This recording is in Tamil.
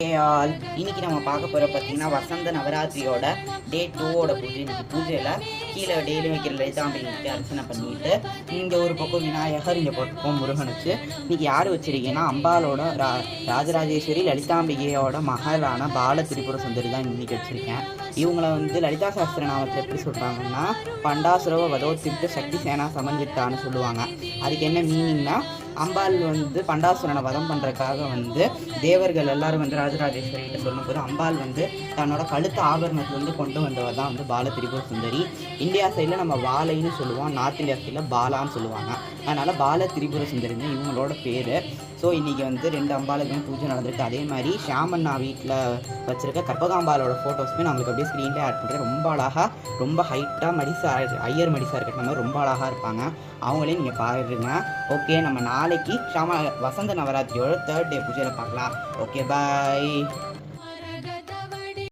ஆல் இன்னைக்கு நம்ம பார்க்க போகிற பார்த்தீங்கன்னா வசந்த நவராத்திரியோட டே 2ஓட பூஜை. இன்னைக்கு பூஜையில் கீழே டெய்லி வைக்கிற லலிதாம்பிகைக்கு அர்ச்சனை பண்ணிட்டு இங்கே ஒரு பக்கம் விநாயகர், இங்கே பக்கம் முருகன் வச்சு இன்னைக்கு யார் வச்சிருக்கீங்கன்னா அம்பாலோட ராஜராஜேஸ்வரி லலிதாம்பிகையோட மகளான பால திரிபுர சுந்தரி தான் இன்னைக்கு வச்சிருக்கேன். இவங்களை லலிதா சாஸ்திர நாமத்தில் எப்படி சொல்கிறாங்கன்னா பண்டாசுரவ வதோத்திட்டு சக்தி சேனா சமஞ்சிட்டான்னு சொல்லுவாங்க. அதுக்கு என்ன மீனிங்னா அம்பாள் பண்டாசுரனை வதம் பண்ணுறதுக்காக தேவர்கள் எல்லாரும் ராஜராஜேஸ்வரிகிட்ட சொல்லும்போது அம்பாள் தன்னோட கழுத்து ஆபரணத்தை கொண்டு வந்தவர் தான் பால திரிபுர சுந்தரி. இந்தியா சைடில் நம்ம வாழைன்னு சொல்லுவோம், நார்த் இந்தியா சைடில் பாலான்னு சொல்லுவாங்க. அதனால் பால திரிபுர சுந்தரி தான் இவங்களோட பேர். ஸோ இன்றைக்கி 2 அம்பாளுக்கும் பூஜை நடந்திருக்கு. அதே மாதிரி ஷாமண்ணா வீட்டில் வச்சுருக்க கற்பகாம்பாலோட ஃபோட்டோஸுமே நம்மளுக்கு அப்படியே ஸ்க்ரீன்லேயே ஆட் பண்ணுறேன். ரொம்ப அழகாக, ரொம்ப ஹைட்டாக ஐயர் மடிசாக இருக்கிற மாதிரி ரொம்ப அழகாக இருப்பாங்க. அவங்களே நீங்கள் பாருங்க. ஓகே, நம்ம நாளைக்கு வசந்த நவராத்திரியோட 3rd டே பூஜையில் பார்க்கலாம். ஓகே, பாய்.